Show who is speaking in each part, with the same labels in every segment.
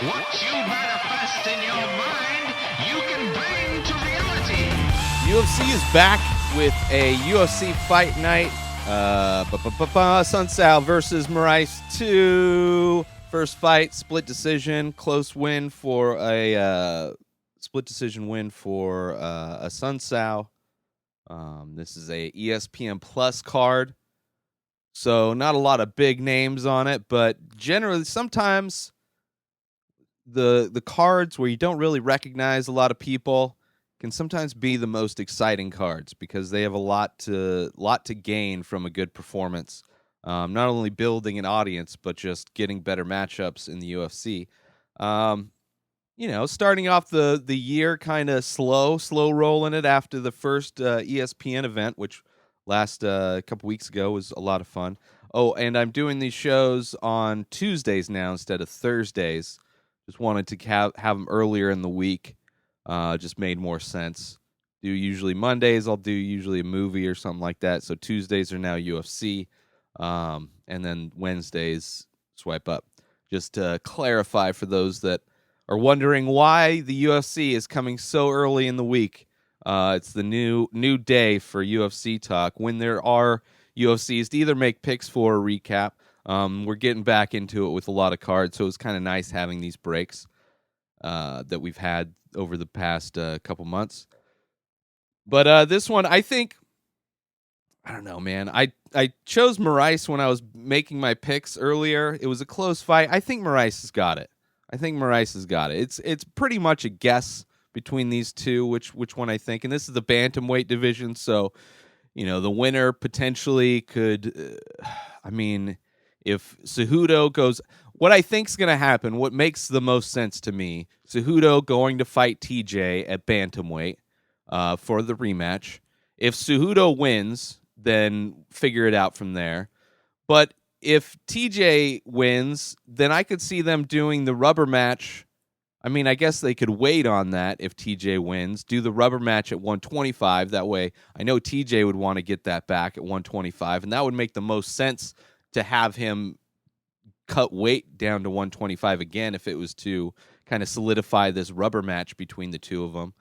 Speaker 1: What you manifest in your mind, you can bring to reality.
Speaker 2: UFC is back with a UFC Fight Night. Assunção versus Moraes 2. First fight, split decision, close win for a split decision win for Assunção. This is a ESPN Plus card, so not a lot of big names on it, but generally sometimes the cards where you don't really recognize a lot of people can sometimes be the most exciting cards because they have a lot to gain from a good performance. Not only building an audience, but just getting better matchups in the UFC. Starting off the year kind of slow rolling it after the first ESPN event, which last a couple weeks ago was a lot of fun. Oh, and I'm doing these shows on Tuesdays now instead of Thursdays. Just wanted to have them earlier in the week. Just made more sense. Do usually Mondays, I'll do usually a movie or something like that. So Tuesdays are now UFC, and then Wednesdays swipe up. Just to clarify for those that are wondering why the UFC is coming so early in the week. It's the new day for UFC talk when there are UFCs to either make picks for or recap. We're getting back into it with a lot of cards, so it's kind of nice having these breaks that we've had over the past couple months. But this one, I don't know, man. I chose Moraes when I was making my picks earlier. It was a close fight. I think Moraes has got it. It's pretty much a guess between these two, which one I think. And this is the bantamweight division, so the winner potentially could. If Cejudo goes, what I think's going to happen, what makes the most sense to me, Cejudo going to fight TJ at bantamweight for the rematch. If Cejudo wins, then figure it out from there. But if TJ wins, then I could see them doing the rubber match. I mean, I guess they could wait on that if TJ wins, do the rubber match at 125. That way, I know TJ would want to get that back at 125, and that would make the most sense to have him cut weight down to 125 again if it was to kind of solidify this rubber match between the two of them.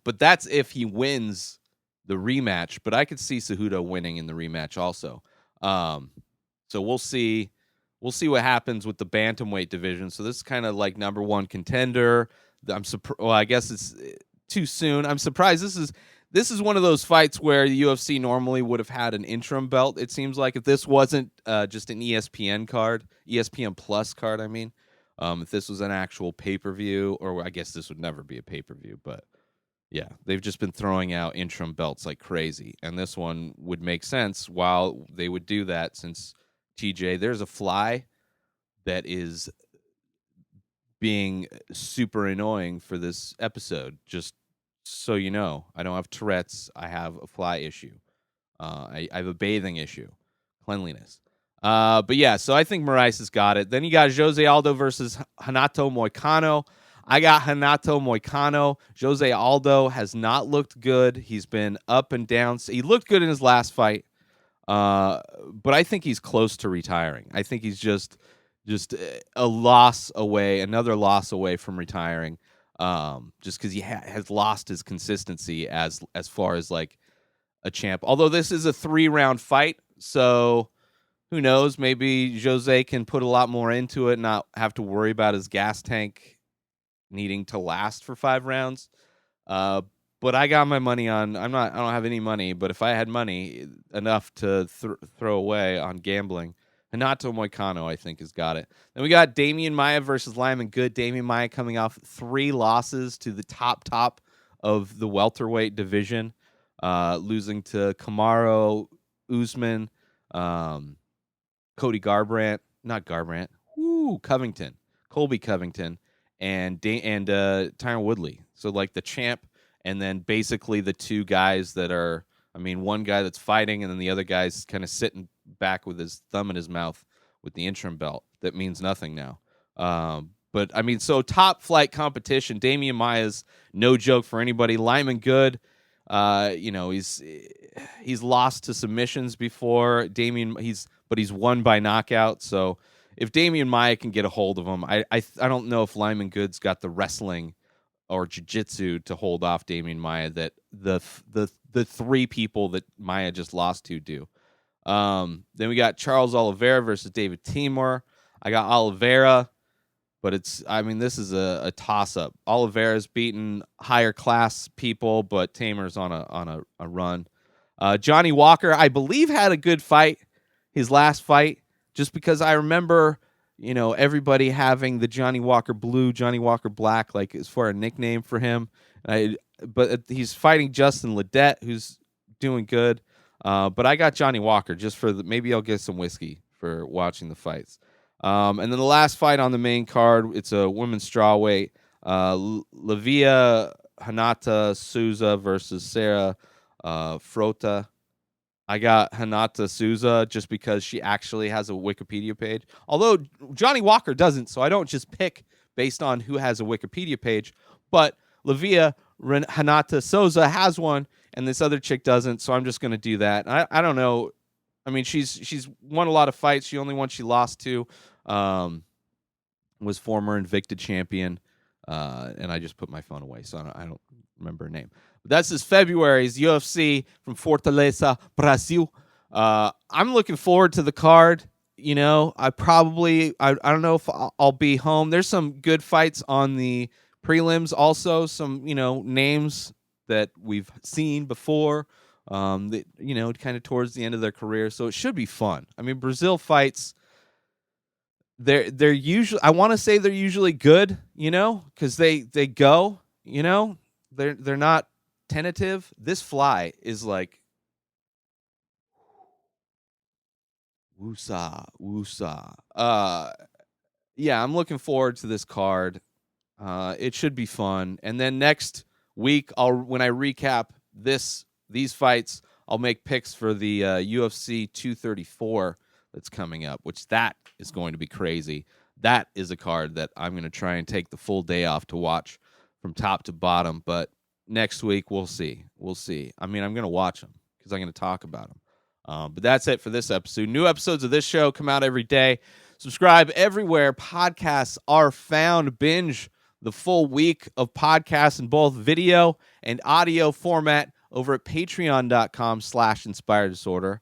Speaker 2: But that's if he wins the rematch. But I could see Cejudo winning in the rematch also. So we'll see. We'll see what happens with the bantamweight division. So this is kind of like number one contender. I guess it's too soon. I'm surprised. This is one of those fights where the UFC normally would have had an interim belt. It seems like if this wasn't just an ESPN card, ESPN Plus card, I mean, if this was an actual pay-per-view, or I guess this would never be a pay-per-view, but yeah, they've just been throwing out interim belts like crazy. And this one would make sense while they would do that since TJ, there's a fly that is being super annoying for this episode. Just so you know, I don't have Tourette's. I have a fly issue. I have a bathing issue, cleanliness. But yeah, so I think Moraes has got it. Then you got Jose Aldo versus Renato Moicano. I got Renato Moicano. Jose Aldo has not looked good. He's been up and down. He looked good in his last fight. But I think he's close to retiring. I think he's just a loss away, another loss away from retiring. Just because he has lost his consistency as far as like a champ. Although this is a 3-round fight, so who knows? Maybe Jose can put a lot more into it, not have to worry about his gas tank needing to last for 5 rounds. But I got my money on. I don't have any money, but if I had money enough to throw away on gambling, Renato Moicano, I think, has got it. Then we got Damian Maia versus Lyman Good. Damian Maia coming off 3 losses to the top of the welterweight division, losing to Kamaru Usman, Colby Covington, and Tyron Woodley. So like the champ. And then basically the 2 guys that are, one guy that's fighting and then the other guy's kind of sitting back with his thumb in his mouth with the interim belt. That means nothing now. But so top flight competition. Damian Maia's no joke for anybody. Lyman Good, he's lost to submissions before. He's won by knockout. So if Damian Maia can get a hold of him, I don't know if Lyman Goods got the wrestling or jiu-jitsu to hold off Damian Maia that the three people that Maia just lost to do. Then we got Charles Oliveira versus David Timur. I got Oliveira, but this is a toss-up. Oliveira's beaten higher class people, but Timur's on a run. Johnny Walker, I believe, had a good fight, his last fight, just because I remember, everybody having the Johnny Walker Blue, Johnny Walker Black, like as for a nickname for him. But he's fighting Justin Ledet, who's doing good. But I got Johnny Walker just for maybe I'll get some whiskey for watching the fights. And then the last fight on the main card, it's a women's strawweight. Lavia Hanata Souza versus Sarah Frota. I got Hanata Souza just because she actually has a Wikipedia page. Although Johnny Walker doesn't, so I don't just pick based on who has a Wikipedia page. But Lavia Hanata Souza has one, and this other chick doesn't, so I'm just going to do that. I don't know. I mean, she's won a lot of fights. She only one she lost to was former Invicta champion, and I just put my phone away, so I don't remember her name. But that's this February's UFC from Fortaleza, Brazil. I'm looking forward to the card. I don't know if I'll be home. There's some good fights on the prelims also, some, names that we've seen before, that, kind of towards the end of their career. So it should be fun. I mean, Brazil fights, they're usually, I want to say they're usually good, because they go, they're not tentative. This fly is like, woosah, woosah. Yeah, I'm looking forward to this card. It should be fun. And then next week, when I recap these fights, I'll make picks for the UFC 234 that's coming up, which that is going to be crazy. That is a card that I'm going to try and take the full day off to watch from top to bottom. But next week, we'll see. I mean, I'm going to watch them because I'm going to talk about them. But that's it for this episode. New episodes of this show come out every day. Subscribe everywhere podcasts are found. Binge the full week of podcasts in both video and audio format over at patreon.com/inspireddisorder.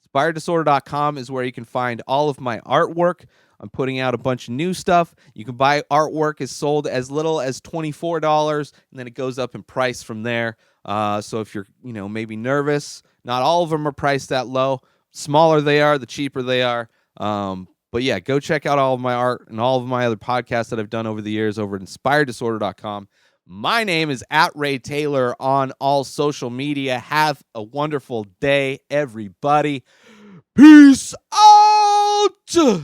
Speaker 2: Inspireddisorder.com is where you can find all of my artwork. I'm putting out a bunch of new stuff. You can buy artwork is sold as little as $24, and then it goes up in price from there. So if you're, maybe nervous, not all of them are priced that low. Smaller they are, the cheaper they are. But yeah, go check out all of my art and all of my other podcasts that I've done over the years over at inspireddisorder.com. My name is @RayTaylor on all social media. Have a wonderful day, everybody. Peace out.